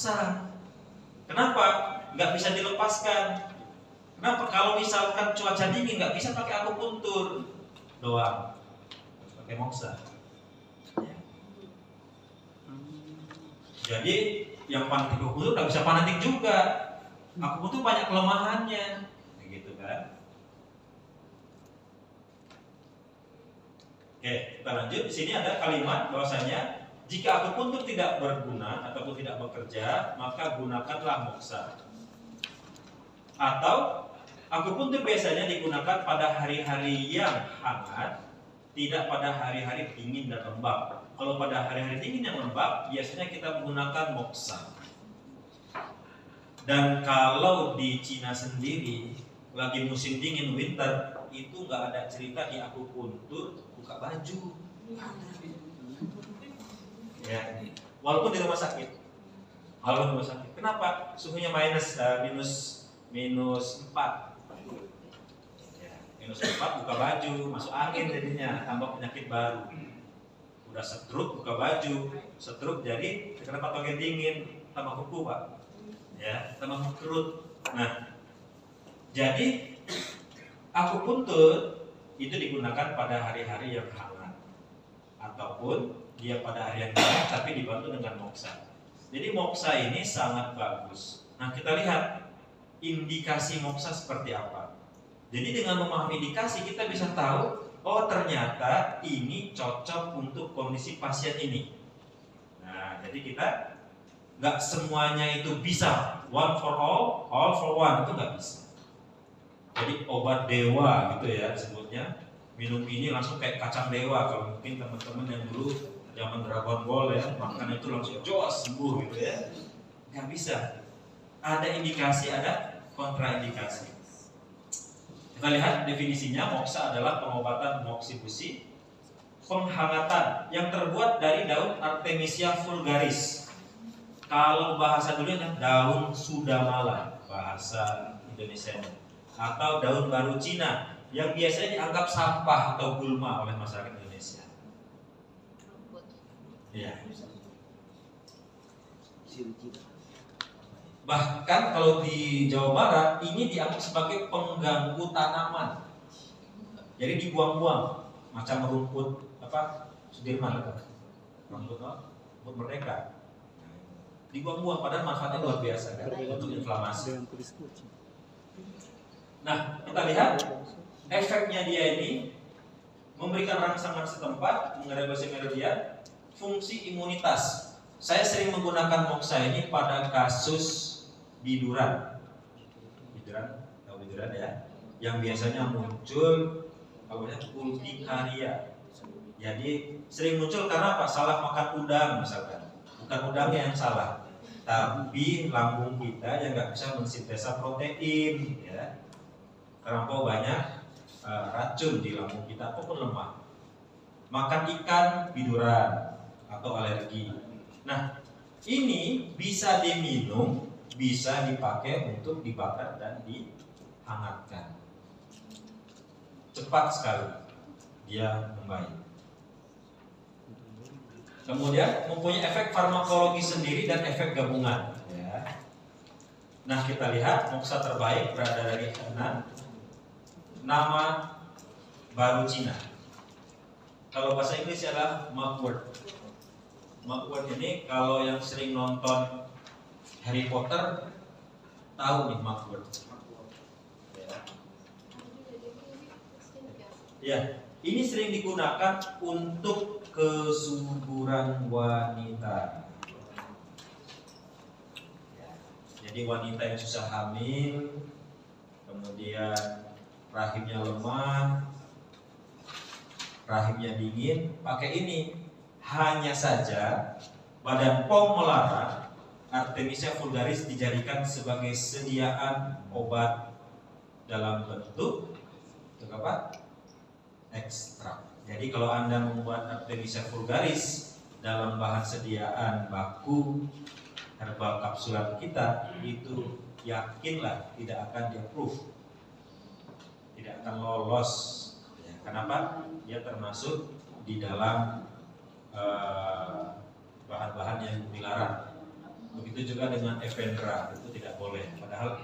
moksa. Kenapa? Nggak bisa dilepaskan. Kenapa? Kalau misalkan cuaca dingin nggak bisa pakai akupuntur doang, pakai moksa. Ya. Jadi yang fanatik akupuntur nggak bisa fanatik juga. Akupuntur banyak kelemahannya, gitu kan? Oke, kita lanjut. Di sini ada kalimat bahwasanya jika akupuntur tidak berguna ataupun tidak bekerja, maka gunakanlah moksa. Atau akupuntur biasanya digunakan pada hari-hari yang hangat, tidak pada hari-hari dingin dan lembab. Kalau pada hari-hari dingin dan lembab, biasanya kita menggunakan moksa. Dan kalau di Cina sendiri, lagi musim dingin winter, itu nggak ada cerita di akupuntur buka baju. Ya, walaupun di rumah sakit. Kenapa? Suhunya minus 4. Ya, minus 4 buka baju, masuk angin jadinya, tambah penyakit baru. Udah stroke buka baju, stroke jadi kena patogen dingin, tambah kuku Pak. Ya, tambah kerut. Nah, jadi akupuntur itu digunakan pada hari-hari yang hangat ataupun dia pada hari yang dingin tapi dibantu dengan moksa. Jadi moksa ini sangat bagus. Nah, kita lihat indikasi moksa seperti apa. Jadi dengan memahami indikasi kita bisa tahu, oh ternyata ini cocok untuk kondisi pasien ini. Nah, jadi kita nggak semuanya itu bisa one for all for one, itu nggak bisa. Jadi obat dewa gitu ya sebutnya, minum ini langsung kayak kacang dewa. Kalau mungkin teman-teman yang dulu zaman Dragon Ball ya, makan itu langsung jos sembuh gitu ya, nggak bisa. Ada indikasi, ada kontraindikasi. Kita lihat definisinya, moksa adalah pengobatan moksibusi, penghangatan yang terbuat dari daun Artemisia vulgaris. Kalau bahasa dulunya daun sudamala, bahasa Indonesia, atau daun baru Cina yang biasanya dianggap sampah atau gulma oleh masyarakat Indonesia. Ya. Bahkan kalau di Jawa Barat ini dianggap sebagai pengganggu tanaman. Jadi dibuang-buang macam rumput Sudirman rumput Merdeka. Dibuang-buang padahal manfaatnya luar biasa kan untuk inflamasi. Nah, kita lihat efeknya dia ini memberikan rangsangan setempat, mengeregulasi meridian, fungsi imunitas. Saya sering menggunakan moksa ini pada kasus biduran, tahu biduran ya, yang biasanya muncul urtikaria. Jadi sering muncul karena apa? Salah makan udang misalkan. Bukan udangnya yang salah, tapi lambung kita yang nggak bisa mensintesa protein, ya. Terlampau banyak racun di lambung kita ataupun lemak. Makan ikan biduran atau alergi. Nah, ini bisa diminum, bisa dipakai untuk dibakar dan dihangatkan. Cepat sekali dia membaik. Kemudian mempunyai efek farmakologi sendiri dan efek gabungan. Ya. Nah, kita lihat moksa terbaik berada dari Henan, nama baru Cina. Kalau bahasa Inggris adalah mugwort. Mugwort ini kalau yang sering nonton Harry Potter tahu nih mugwort. Ya, ini sering digunakan untuk kesuburan wanita. Ya, jadi wanita yang susah hamil, kemudian rahimnya lemah, rahimnya dingin, pakai ini. Hanya saja Badan POM melarang Artemisia vulgaris dijadikan sebagai sediaan obat dalam bentuk apa? Ekstrak. Jadi kalau Anda membuat Artemisia vulgaris dalam bahan sediaan baku herbal kapsulan kita, itu yakinlah tidak akan di-approve, tidak akan lolos. Ya, kenapa? Dia termasuk di dalam bahan-bahan yang dilarang. Begitu juga dengan Evendra, itu tidak boleh. Padahal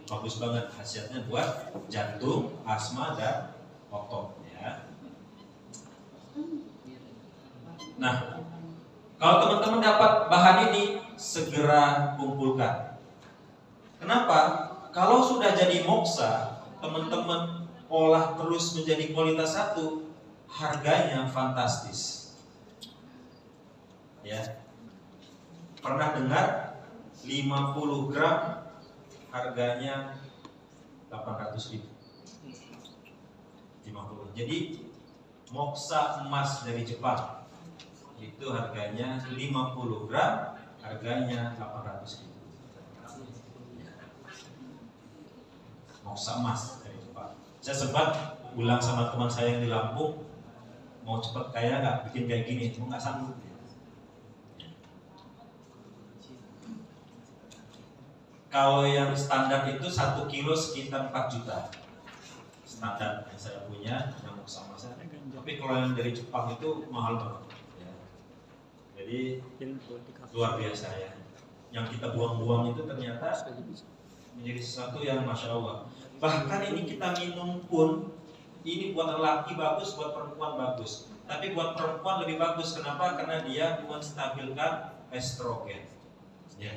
bagus banget khasiatnya buat jantung, asma, dan otot. Ya. Nah, kalau teman-teman dapat bahan ini, segera kumpulkan. Kenapa? Kalau sudah jadi moksa, teman-teman olah terus menjadi kualitas 1, harganya fantastis. Ya. Pernah dengar 50 gram harganya 800.000. 50. Jadi moksa emas dari Jepang itu harganya 50 gram, harganya 800.000. Moksa emas dari Jepang. Saya sempat bilang sama teman saya yang di Lampung, mau cepat kaya nggak, bikin kayak gini, cuma nggak sanggup. Kalau yang standar itu 1 kilo sekitar 4 juta. Standar yang saya punya, yang moksa emas. Tapi kalau yang dari Jepang itu mahal banget. Ya. Jadi luar biasa ya. Yang kita buang-buang itu ternyata menjadi sesuatu yang Masya Allah. Bahkan ini kita minum pun, ini buat lelaki bagus, buat perempuan bagus. Tapi buat perempuan lebih bagus. Kenapa? Karena dia menstabilkan estrogen. Ya.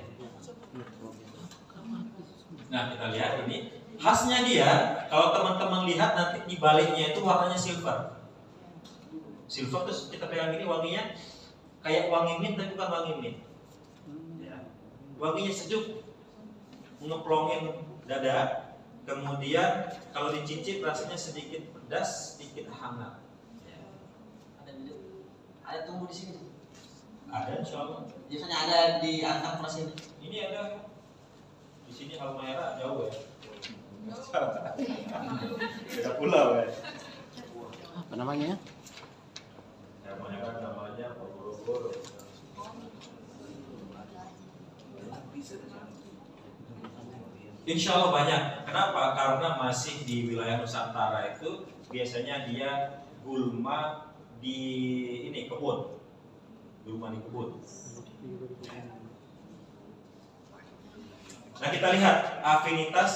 Nah, kita lihat ini khasnya dia. Kalau teman-teman lihat nanti di baliknya itu warnanya silver. Silver terus kita pegang ini wanginya kayak wangi mint tapi bukan wangi mint. Ya. Wanginya sejuk, ngeplongin dada. Kemudian kalau dicicip rasanya sedikit pedas, sedikit hangat. Ya. Ada tumbuh di sini. Ada insyaallah. Biasanya ada di Antang Pras ini. Ini ada. Di sini Halmahera jauh ya. Beda pulau ya. Apa namanya? Halmahera namanya Ponorogo. Insya Allah banyak. Kenapa? Karena masih di wilayah Nusantara itu biasanya dia gulma di ini kebun. Gulma di kebun. Nah, kita lihat afinitas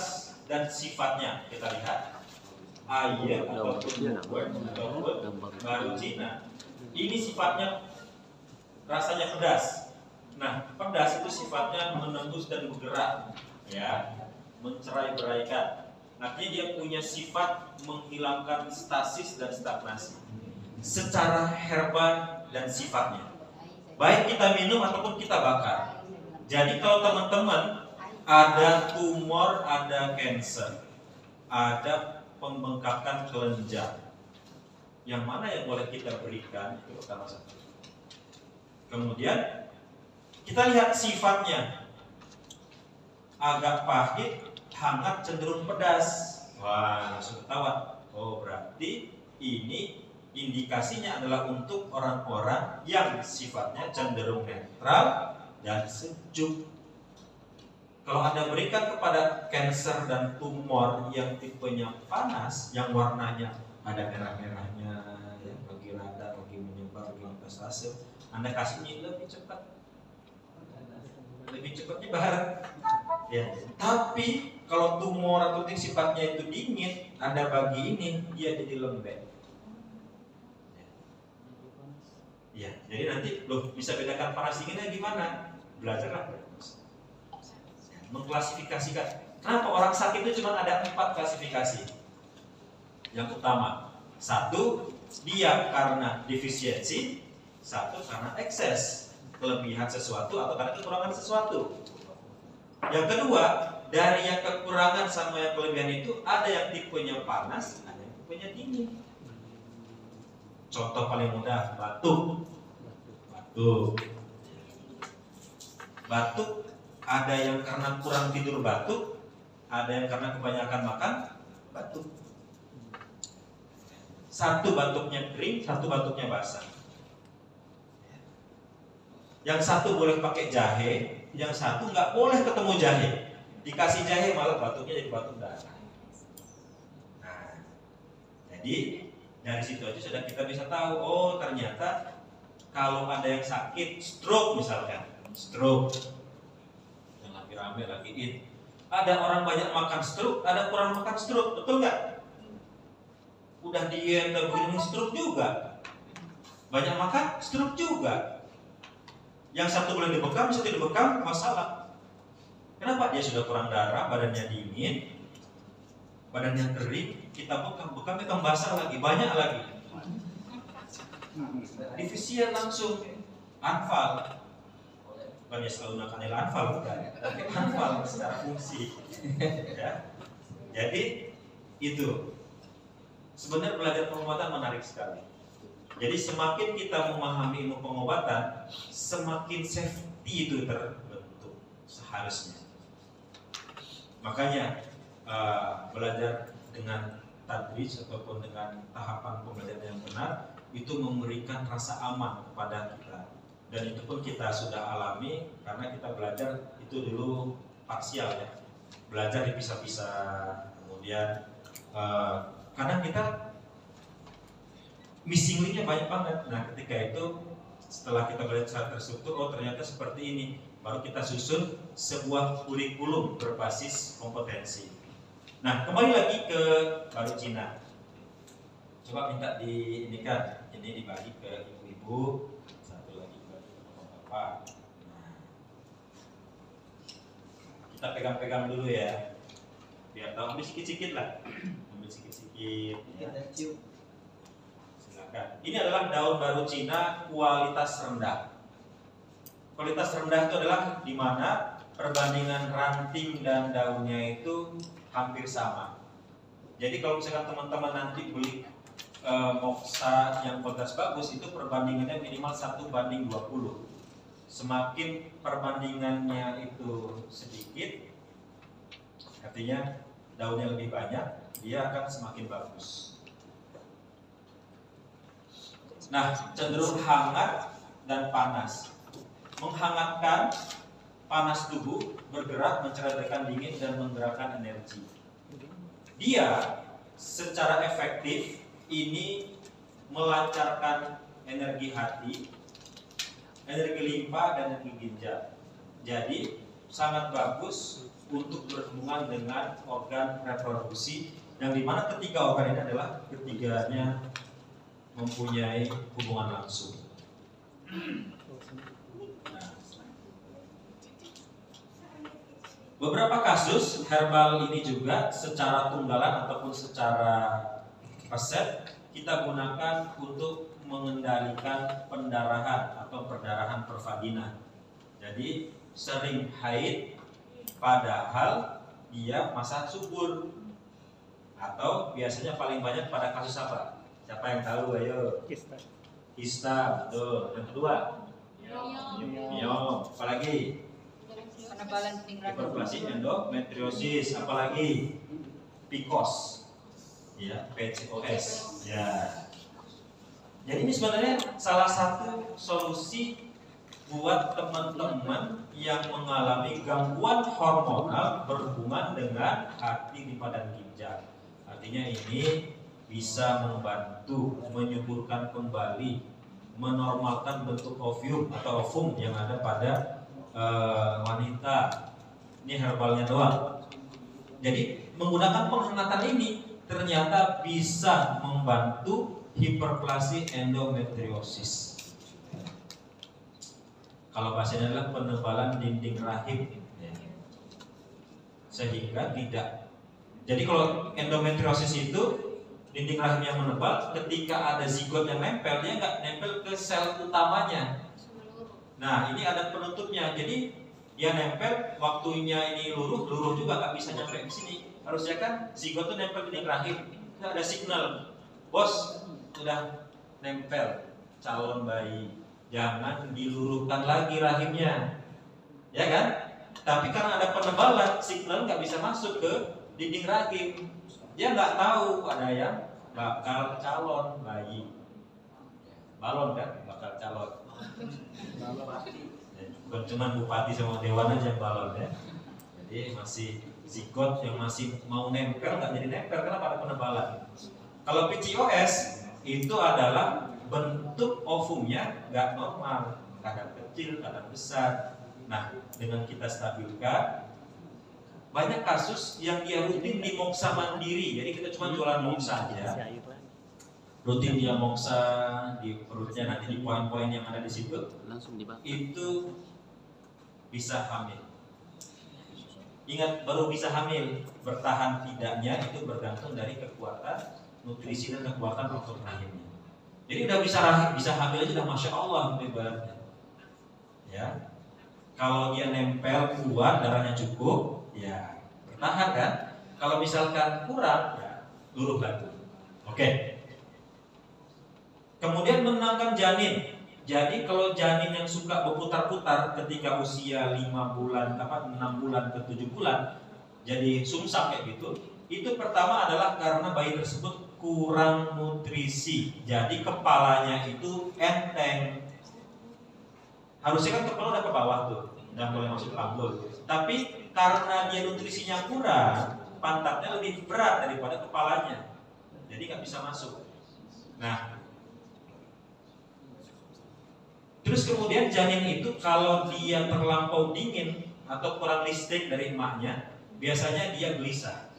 dan sifatnya. Kita lihat air ataupun baru Cina. Ini sifatnya rasanya pedas. Nah, pedas itu sifatnya menembus dan bergerak, ya, mencerai-beraikan. Artinya dia punya sifat menghilangkan stasis dan stagnasi secara herba dan sifatnya. Baik kita minum ataupun kita bakar. Jadi kalau teman-teman ada tumor, ada cancer, ada pembengkakan kelenjar, yang mana yang boleh kita berikan itu pertama satu. Kemudian kita lihat sifatnya, agak pahit, hangat, cenderung pedas. Wah, langsung ketahuan. Oh, berarti ini indikasinya adalah untuk orang-orang yang sifatnya cenderung netral dan sejuk. Kalau Anda berikan kepada kanker dan tumor yang tipenya panas, yang warnanya ada merah-merahnya, ya, bagi radang, bagi menyebar, bagi metastase, Anda kasihnya lebih cepat. Lebih cepat nyebar. Ya. Tapi kalau tumor atau sifatnya itu dingin, Anda bagi ini, dia jadi lembek. Ya, jadi nanti loh bisa bedakan panas dinginnya gimana? Belajarlah. Mengklasifikasikan. Kenapa orang sakit itu cuma ada 4 klasifikasi. Yang utama, 1 dia karena defisiensi, 1 karena ekses, kelebihan sesuatu atau karena kekurangan sesuatu. Yang kedua, dari yang kekurangan sama yang kelebihan itu ada yang tipenya panas, ada yang tipenya dingin. Contoh paling mudah, batuk. Batuk ada yang karena kurang tidur batuk, ada yang karena kebanyakan makan batuk. 1 batuknya kering, 1 batuknya basah. Yang 1 boleh pakai jahe, yang 1 nggak boleh ketemu jahe. Dikasih jahe malah batuknya jadi batuk darah. Nah, jadi dari situ aja sudah kita bisa tahu, oh ternyata kalau ada yang sakit stroke misalkan, stroke rame lagi in. Ada orang banyak makan stroke, ada kurang makan stroke, betul nggak? Udah diet dan begini stroke juga. Banyak makan stroke juga. Yang satu boleh dibekam, satu dibekam, masalah. Kenapa? Dia sudah kurang darah, badannya dingin, badannya kering, kita bekam itu basah lagi, banyak lagi. Divisian langsung anfal. Bukannya selalu nakanil anfal, bukan, tapi anfal secara fungsi. Ya. Jadi itu sebenarnya belajar pengobatan menarik sekali. Jadi semakin kita memahami ilmu pengobatan, semakin safety itu terbentuk seharusnya. Makanya belajar dengan tadrij ataupun dengan tahapan pembelajaran yang benar itu memberikan rasa aman kepada kita. Dan itu pun kita sudah alami karena kita belajar itu dulu parsial ya, belajar dipisah-pisah. Kemudian kadang kita missing linknya banyak banget. Nah ketika itu setelah kita belajar secara terstruktur, oh ternyata seperti ini, baru kita susun sebuah kurikulum berbasis kompetensi. Nah kembali lagi ke baru Cina. Coba minta diindikan, ini dibagi ke ibu-ibu, satu lagi ke bapak. Nah, kita pegang-pegang dulu ya, biar tahu. Ambil sikit-sikit lah, ambil sikit-sikit. Ya. Silakan. Ini adalah daun baru Cina kualitas rendah. Kualitas rendah itu adalah di mana perbandingan ranting dan daunnya itu hampir sama. Jadi kalau misalkan teman-teman nanti beli moksa yang kualitas bagus, itu perbandingannya minimal 1:20. Semakin perbandingannya itu sedikit, artinya daunnya lebih banyak, dia akan semakin bagus. Nah, cenderung hangat dan panas. Menghangatkan, panas tubuh, bergerak, menceritakan dingin dan menggerakkan energi. Dia secara efektif ini melancarkan energi hati, energi limpa dan energi ginjal. Jadi sangat bagus untuk berhubungan dengan organ reproduksi, yang dimana ketiga organ ini adalah ketiganya mempunyai hubungan langsung. Nah, beberapa kasus herbal ini juga secara tunggalan ataupun secara resep kita gunakan untuk mengendalikan pendarahan atau perdarahan pervagina. Jadi sering haid padahal dia masa subur, atau biasanya paling banyak pada kasus apa? Siapa yang tahu? Ayo. Kista, betul. Yang kedua? Miom. Apalagi? Penebalan dinding rahim. Hiperplasi endometriosis. Apalagi? PCOS. Ya, PCOS. Ya. Jadi ini sebenarnya salah satu solusi buat teman-teman yang mengalami gangguan hormonal berhubungan dengan hati, limpa dan ginjal. Artinya ini bisa membantu menyuburkan kembali, menormalkan bentuk ovum atau ovum yang ada pada wanita. Ini herbalnya doang. Jadi menggunakan penghangatan ini ternyata bisa membantu hiperplasi endometriosis. Kalau bahasanya adalah penebalan dinding rahim, ya. Sehingga tidak. Jadi kalau endometriosis itu dinding rahimnya menebal, ketika ada zigot yang nempel, dia nggak nempel ke sel utamanya. Nah ini ada penutupnya. Jadi dia nempel, waktunya ini luruh juga nggak bisa nyampe di sini. Harusnya kan zigot itu nempel di dinding rahim, nggak ada signal, bos sudah nempel calon bayi, jangan diluruhkan lagi rahimnya, ya kan? Tapi karena ada penebalan, signal nggak bisa masuk ke dinding rahim, dia nggak tahu ada yang bakal calon bayi, balon kan, bakal calon. Bukan cuma bupati sama dewan aja yang balon ya. Jadi masih zigot yang masih mau nempel nggak jadi nempel karena pada penebalan. Kalau PCOS itu adalah bentuk ovumnya nggak normal, kadang kecil, kadang besar. Nah, dengan kita stabilkan, banyak kasus yang dia rutin di moksa mandiri. Jadi kita cuma jualan moksa aja. Rutin dia moksa di perutnya, nanti di poin-poin yang ada di situ Langsung dibakar. itu bisa hamil. Ingat, baru bisa hamil, bertahan tidaknya itu bergantung dari kekuatan nutrisi dan kekuatan faktor rahimnya. Jadi udah bisa hamil aja udah masya Allah ibaratnya. Ya, kalau dia nempel kuat, darahnya cukup, ya bertahan kan. Kalau misalkan kurang, ya luruh batu. Oke. Kemudian menenangkan janin. Jadi kalau janin yang suka berputar-putar ketika usia 5 bulan, 6 bulan ke 7 bulan, jadi sungsang kayak gitu, itu pertama adalah karena bayi tersebut kurang nutrisi. Jadi kepalanya itu enteng. Harusnya kan kepala udah ke bawah tuh, udah mulai masuk panggul. Tapi karena dia nutrisinya kurang, pantatnya lebih berat daripada kepalanya, jadi nggak bisa masuk. Nah, terus kemudian janin itu kalau dia terlampau dingin atau kurang listrik dari emaknya, biasanya dia gelisah.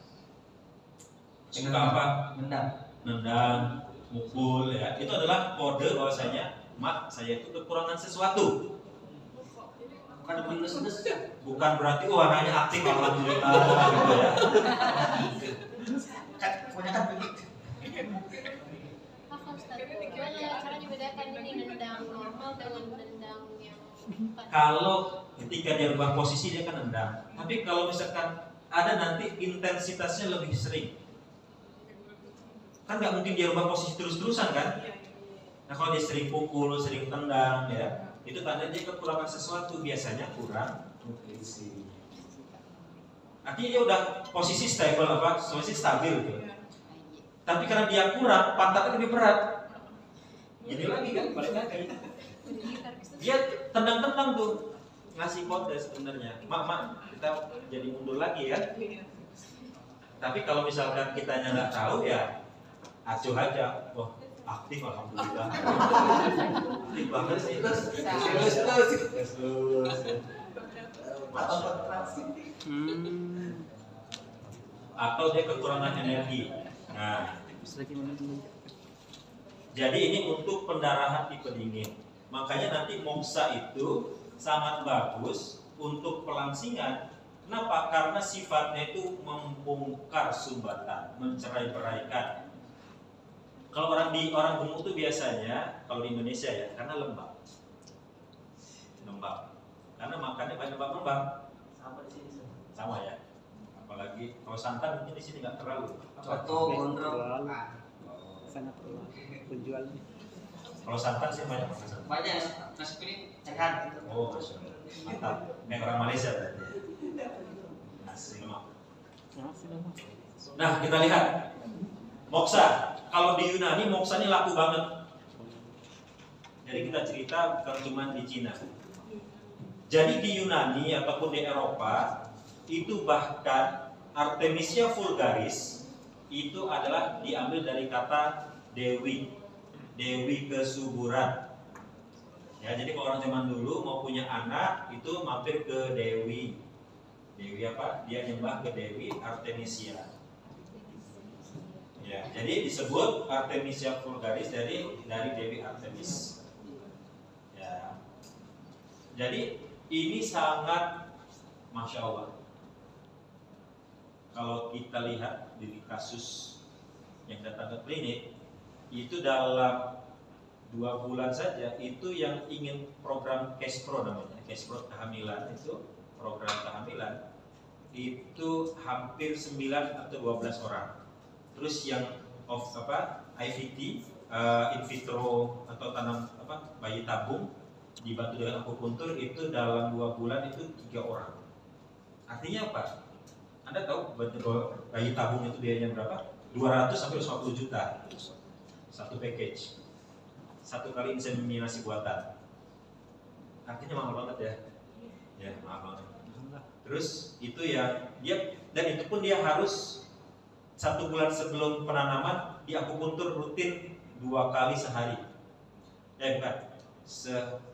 Suka apa? Nendang, mukul ya. Itu adalah kode bahwasanya mak saya itu kekurangan sesuatu. Bukan berarti warnanya aktif alhamdulillah gitu ya. Kebanyakan begitu. Apa Ustaz? Gimana caranya bedakan ini nendang normal dengan nendang yang Kalau ketika dia rubah posisi dia kan nendang. Tapi kalau misalkan ada nanti intensitasnya lebih sering, kan nggak mungkin dia rubah posisi terus-terusan kan? Nah kalau dia sering pukul, sering tendang ya, itu tanda dia kekurangan sesuatu, biasanya kurang nutrisi. Artinya dia udah posisi stable posisi stabil gitu. Tapi karena dia kurang, pantatnya lebih berat. Ini lagi kan, balik lagi. Dia tendang-tendang tuh, ngasih kode sebenarnya. Mak, kita jadi mundur lagi ya. Tapi kalau misalkan kitanya nggak tahu ya, acuh aja. Wah, aktif alhamdulillah. Aktif banget sih. Terus. Atau dia kekurangan energi. Nah, jadi ini untuk pendarahan tipe dingin. Makanya nanti moksa itu sangat bagus untuk pelangsingan. Kenapa? Karena sifatnya itu membongkar sumbatan, mencerai-beraikan. Kalau orang gemuk itu biasanya, kalau di Indonesia ya, karena lembab. Karena makannya banyak lembab. Sama di sini. Sama ya. Apalagi kalau santan mungkin di sini nggak terlalu. Coto, gondrong. Sangat penjualnya. Kalau santan sih banyak makan santan. Banyak nasi kuning sehat gitu. Oh, mantap. Kayak orang Malaysia berarti. Nasi lemak. Nah, kita lihat moksa. Kalau di Yunani moksa ini laku banget. Jadi kita cerita bukan cuma di Cina. Jadi di Yunani ataupun di Eropa itu bahkan Artemisia vulgaris itu adalah diambil dari kata dewi kesuburan. Ya, jadi kalau orang zaman dulu mau punya anak itu mampir ke dewi apa? Dia nyembah ke dewi Artemisia. Ya, jadi disebut Artemisia vulgaris dari dewi Artemis. Ya, jadi ini sangat masya Allah. Kalau kita lihat di kasus yang datang ke klinik, itu dalam 2 bulan saja itu yang ingin program Cashpro namanya, Cashpro kehamilan itu program kehamilan itu hampir 9 atau 12 orang. Terus yang IVT, in vitro atau tanam bayi tabung dibantu dengan akupuntur itu dalam 2 bulan itu 3 orang. Artinya apa? Anda tahu bayi tabung itu biayanya berapa? 200 sampai 150 juta. Satu package. 1 kali inseminasi buatan. Artinya mahal banget ya. Ya, mahal banget. Terus itu ya dia, dan itu pun dia harus 1 bulan sebelum penanaman di akupuntur rutin 2 kali sehari. Bukan.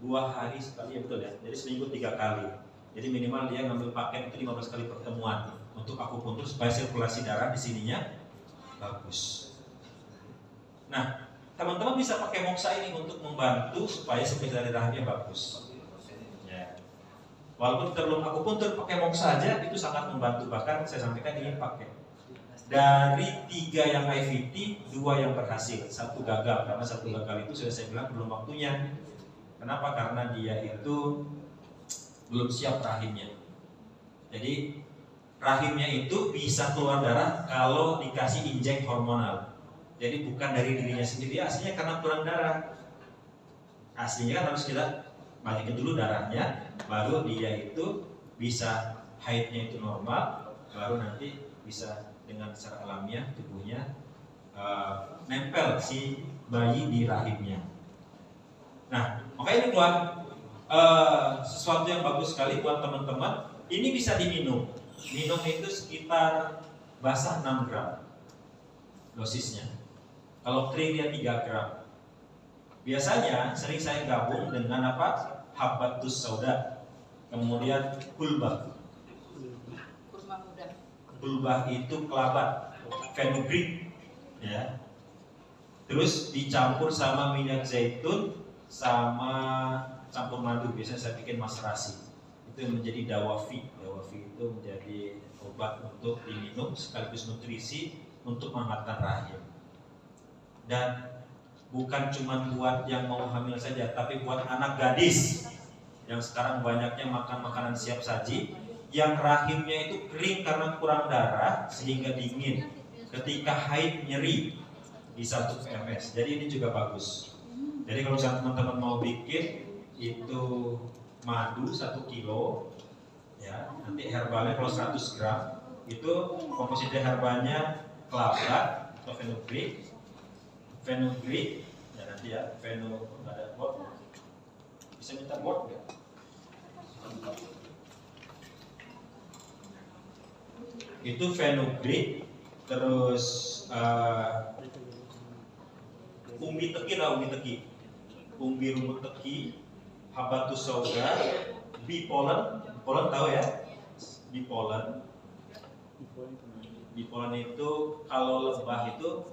2 hari sekali ya, betul ya. Jadi seminggu 3 kali. Jadi minimal dia ngambil paket itu 15 kali pertemuan. untuk akupuntur supaya sirkulasi darah di sininya bagus. Nah, teman-teman bisa pakai moksa ini untuk membantu supaya sirkulasi darahnya bagus. Ya. Walaupun kita belum akupuntur, pakai moksa aja itu sangat membantu. Bahkan saya sampaikan ini pakai. Dari 3 yang IVT, 2 yang berhasil, 1 gagal. Karena 1 gagal itu sudah saya bilang belum waktunya. Kenapa? Karena dia itu belum siap rahimnya. Jadi rahimnya itu bisa keluar darah kalau dikasih injek hormonal. Jadi bukan dari dirinya sendiri, aslinya karena kurang darah. Aslinya kan harus kita banyakin dulu darahnya, baru dia itu bisa haidnya itu normal, baru nanti bisa dengan secara alamiah tubuhnya nempel si bayi di rahimnya. Nah, makanya ini keluar sesuatu yang bagus sekali buat teman-teman. Ini bisa diminum. Minum itu sekitar basah 6 gram dosisnya. Kalau kering dia 3 gram. Biasanya sering saya gabung dengan apa? Habatus sauda. Kemudian kulbah. Kurma muda. Kulbah itu kelabat, fenugreek, ya. Terus dicampur sama minyak zaitun sama campur madu. Biasanya saya bikin maserasi. Itu menjadi dawafi. Dawafi itu menjadi obat untuk diminum sekaligus nutrisi untuk menghangatkan rahim. Dan bukan cuma buat yang mau hamil saja, tapi buat anak gadis yang sekarang banyaknya makan makanan siap saji, yang rahimnya itu kering karena kurang darah sehingga dingin. Ketika haid nyeri bisa untuk PMS. Jadi ini juga bagus. Jadi kalau misalnya teman-teman mau bikin itu madu 1 kilo, ya nanti herbalnya kalau 100 gram itu komposisi herbalnya kelapa atau fenugreek, ya nanti ya nggak ada bot, bisa minta bot nggak? Itu fenugreek, terus umbi teki, umbi rumput teki, habatus sauda, bipolen tahu ya? Bipolen itu kalau lebah itu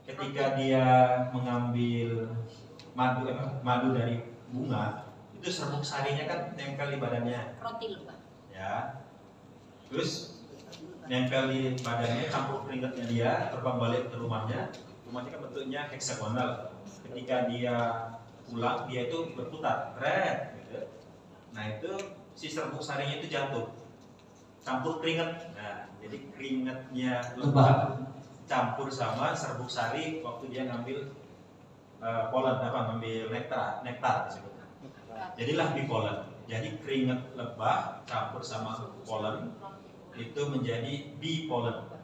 ketika dia mengambil madu dari bunga, itu serbuk sarinya kan nempel di badannya. Roti lupa. Ya. Terus nempel di badannya, campur keringatnya dia, terbang balik ke rumahnya. Rumahnya kan bentuknya heksagonal. Ketika dia pulang, dia itu berputar, gitu. Nah itu si serbuk sarinya itu jatuh, campur keringat. Nah jadi keringatnya lebah campur sama serbuk sari waktu dia ngambil polen, ngambil nektar disebutnya. Jadilah bipolen. Jadi keringat lebah campur sama polen itu menjadi bipolen.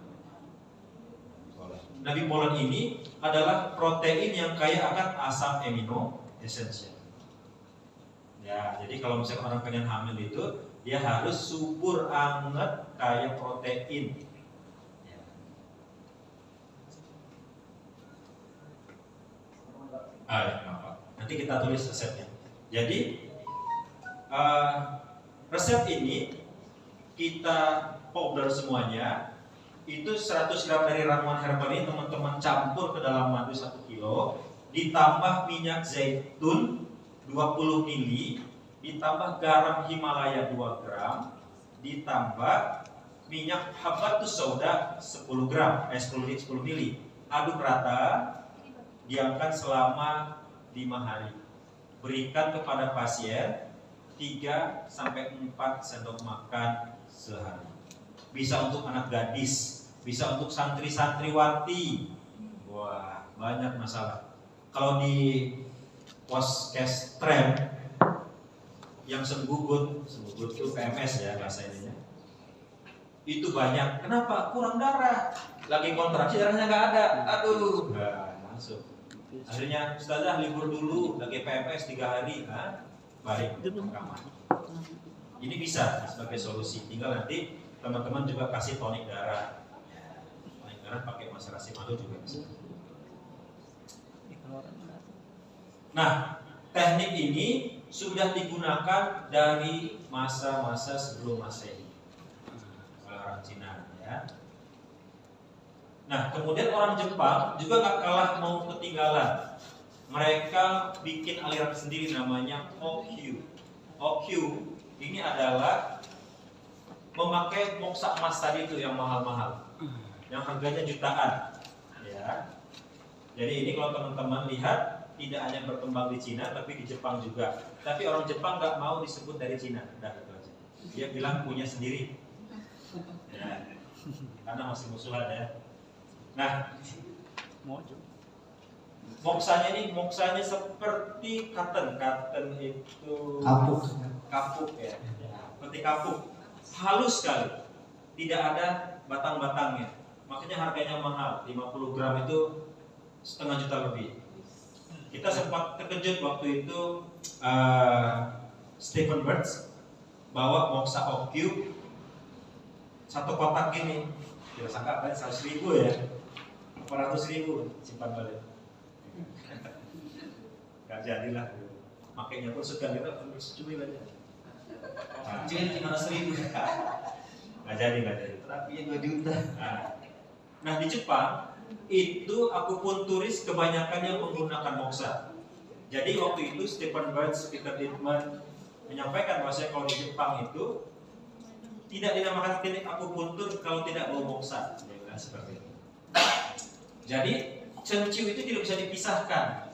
Nah, bipolen ini adalah protein yang kaya akan asam amino esensial. Ya, jadi kalau misalkan orang pengen hamil itu dia harus subur anget kaya protein. Nanti kita tulis resepnya. Jadi resep ini kita powder semuanya. Itu 100 gram dari ramuan herbal ini teman-teman campur ke dalam madu 1 kilo, ditambah minyak zaitun 20 ml, ditambah garam Himalaya 2 gram, ditambah minyak habatus sauda 10 gram, 10 ml. Aduk rata, diamkan selama 5 hari. Berikan kepada pasien 3 sampai 4 sendok makan sehari. Bisa untuk anak gadis, bisa untuk santri-santriwati. Wah, banyak masalah. Kalau di podcast tren yang sembugut itu PMS ya bahasa ininya. Itu banyak. Kenapa? Kurang darah. Lagi kontraksi darahnya nggak ada. Aduh, nggak masuk. Akhirnya Ustazah libur dulu, lagi PMS 3 hari, balik ke kamar. Ini bisa sebagai solusi. Tinggal nanti teman-teman juga kasih tonik darah. Tonik darah pakai maserasi madu juga bisa. Nah, teknik ini sudah digunakan dari masa-masa sebelum Masehi oleh orang orang Cina ya. Nah, kemudian orang Jepang juga gak kalah mau ketinggalan. Mereka bikin aliran sendiri namanya Okyu. Okyu ini adalah memakai moksa emas tadi itu yang mahal-mahal, yang harganya jutaan. Ya. Jadi ini kalau teman-teman lihat tidak hanya berkembang di Cina, tapi di Jepang juga. Tapi orang Jepang nggak mau disebut dari Cina, udah gitu aja. Dia bilang punya sendiri. Ya. Karena masih musuhan ya. Nah, moksanya seperti cotton itu kapuk ya, seperti kapuk, halus sekali, tidak ada batang-batangnya, makanya harganya mahal, 50 gram itu setengah juta lebih. Kita sempat terkejut waktu itu, Stephen Burns bawa moksa Okyu satu kotak gini, kira sangka apa 100.000 ya, 400.000 simpan balik. Gak jadilah, makanya pun suka kita cumi aja. Jadi 500.000. Gak jadi. Tapi yang 2 juta. Nah di Jepang itu akupunturis kebanyakan yang menggunakan moksa. Jadi waktu itu Stephen Burns, Peter Dittman menyampaikan bahwa kalau di Jepang itu tidak dinamakan teknik akupuntur kalau tidak bau moksa. Dia bilang seperti itu. Jadi Cenciu itu tidak bisa dipisahkan.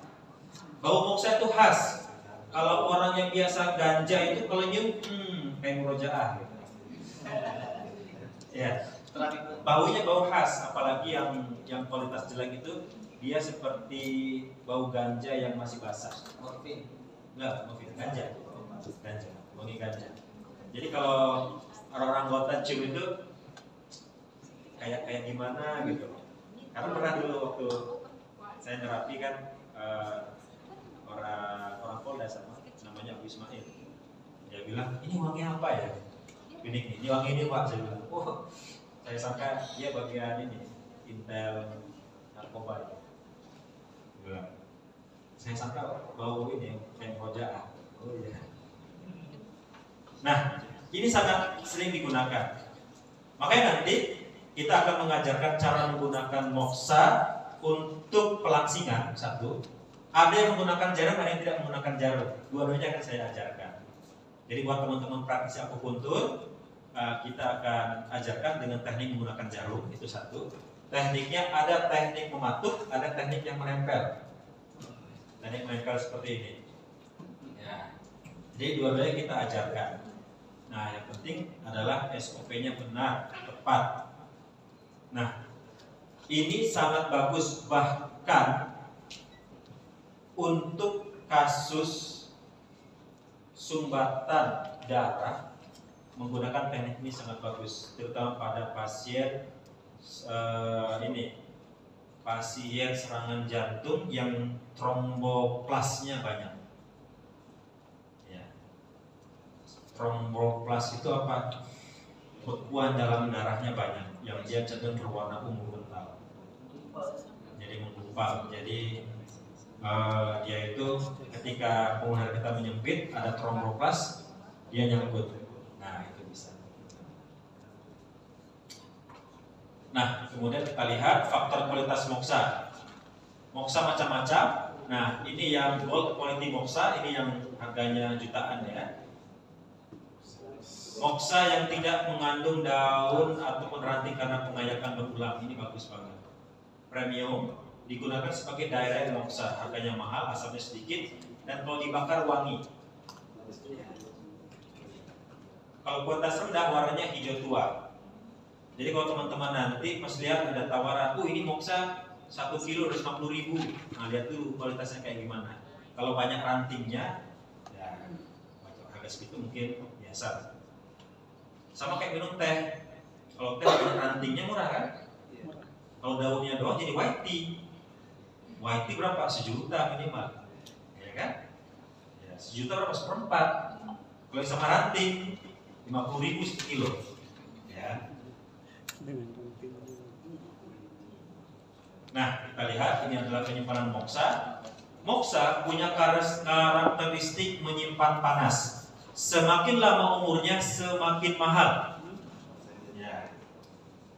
Bau moksa itu khas. Kalau orang yang biasa ganja itu kalau nyium, kayak murojaah gitu. Ya, baunya bau khas, apalagi yang kualitas jelek itu dia seperti bau ganja yang masih basah. Morfin. Enggak, morfin, ganja, wangi ganja. Jadi kalau orang-orang kota cium itu kayak gimana gitu. Karena pernah dulu waktu saya terapi kan orang Polda sama namanya Abu Ismail. Dia bilang, ini wangi apa ya? Ini wangi ini Pak. Saya bilang, oh saya sangka dia bagian ini Intel narkoba. Dia bilang, saya sangka bau ini kayak rojaah. Oh iya. Nah, ini sangat sering digunakan. Makanya nanti kita akan mengajarkan cara menggunakan moksa untuk pelaksingan satu. Ada yang menggunakan jarum, ada yang tidak menggunakan jarum. Dua-duanya akan saya ajarkan. Jadi buat teman-teman praktisi akupuntur, kita akan ajarkan dengan teknik menggunakan jarum, itu satu. Tekniknya ada teknik mematuk, ada teknik yang menempel. Teknik menempel seperti ini. Ya. Jadi dua-duanya kita ajarkan. Nah, yang penting adalah SOP-nya benar, tepat. Nah, ini sangat bagus bahkan untuk kasus sumbatan darah menggunakan teknik ini sangat bagus, terutama pada pasien pasien serangan jantung yang tromboplasnya banyak. Ya. Tromboplas itu apa? Bekuan dalam darahnya banyak, yang dia cenderung berwarna ungu kental. Jadi menggumpal. Jadi dia itu ketika pulmoner kita menyempit, ada tromboplas, dia nyangkut. Nah itu bisa. Nah kemudian kita lihat faktor kualitas moksa. Moksa macam-macam. Nah ini yang gold quality moksa, ini yang harganya jutaan ya. Moksa yang tidak mengandung daun ataupun ranting karena pengayakan berulang, ini bagus banget. Premium, digunakan sebagai direct moksa, harganya mahal, asamnya sedikit, dan kalau dibakar wangi. Kalau kualitas rendah warnanya hijau tua. Jadi kalau teman-teman nanti pas lihat ada tawaran, ini moksa 1 kilo 50.000. Nah lihat dulu kualitasnya kayak gimana. Kalau banyak rantingnya, ya harga segitu mungkin biasa. Sama kayak minum teh. Kalau teh banyak rantingnya murah kan? Kalau daunnya doang jadi white tea. White tea berapa? 1 juta minimal, ya kan? Ya, 1 juta berapa? 1/4. Kalau sama ranting 50.000 sekilo, ya. Nah, kita lihat ini adalah penyimpanan moksa. Moksa punya karakteristik menyimpan panas. Semakin lama umurnya, semakin mahal. Ya.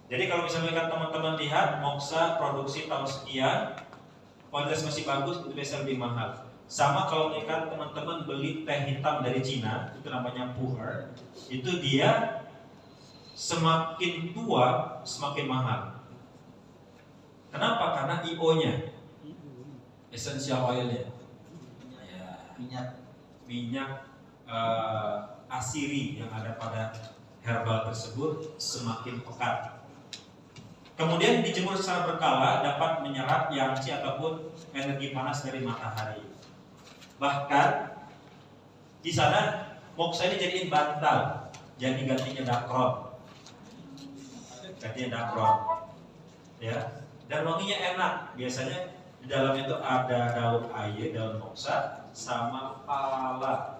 Jadi kalau misalkan teman-teman lihat Moxa produksi tahun sekian, kualitas masih bagus, itu biasa lebih mahal. Sama kalau misalkan teman-teman beli teh hitam dari Cina, itu namanya pu'er, itu dia semakin tua semakin mahal. Kenapa? Karena IO-nya, essential oil-nya, minyak asiri yang ada pada herbal tersebut semakin pekat. Kemudian dijemur secara berkala dapat menyerap yangci ataupun energi panas dari matahari. Bahkan di sana Moxa ini jadiin bantal, jadi gantinya dakron, ya. Dan wanginya enak. Biasanya di dalam itu ada daun aye, daun Moxa, sama pala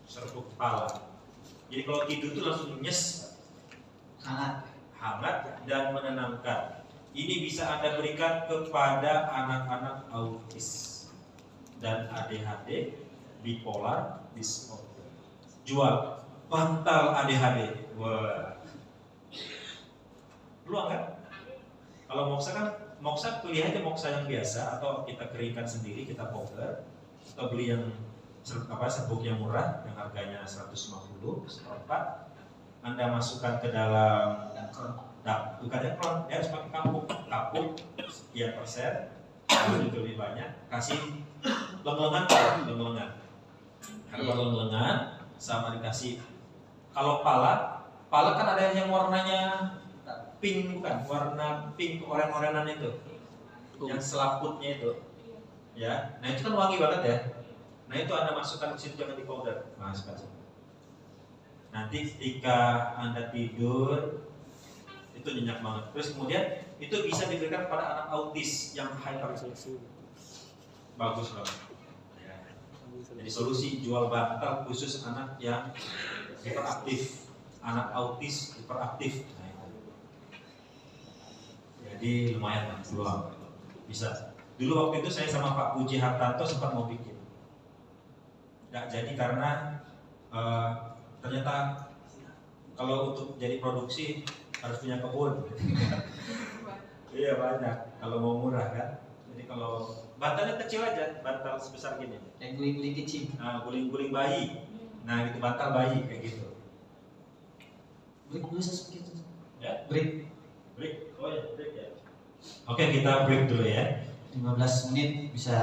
serbuk pala. Jadi kalau tidur itu langsung nyes, hangat dan menenangkan. Ini bisa Anda berikan kepada anak-anak autis dan ADHD, bipolar disorder. Jual bantal ADHD. Wah. Peluang kan? Kalau Moxa pilih aja Moxa yang biasa atau kita keringkan sendiri, kita powder, atau beli yang serbuk yang murah yang harganya 150 seperempat. Anda masukkan ke dalam bukan dakron, ya harus pakai kapuk sekian persen, itu lebih banyak. Kasih lenglengan, sama dikasih. Kalau pala kan ada yang warnanya pink, bukan warna pink oren-orenan itu, yang selaputnya itu, ya. Nah itu kan wangi banget ya. Nah itu Anda masukkan ke situ, jangan di powder, masukkan situ. Nanti ketika Anda tidur itu nyenyak banget. Terus kemudian itu bisa diberikan kepada anak autis yang hyper. Bagus banget. Ya. Jadi solusi jual bantal khusus anak yang hiperaktif, anak autis hiperaktif. Nah, itu. Jadi lumayan lah peluang. Bisa. Dulu waktu itu saya sama Pak Puji Hartanto sempat mau bikin. Nggak jadi karena ternyata kalau untuk jadi produksi harus punya kebun. Iya banyak. Kalau mau murah kan. Jadi kalau bantalnya kecil aja, bantal sebesar gini. Yang guling-guling kecil. Nah, guling-guling bayi. Nah, itu bantal bayi kayak gitu. Break dulu segitu. Ya. Break. Oh ya, break ya. Oke, kita break dulu ya. 15 menit bisa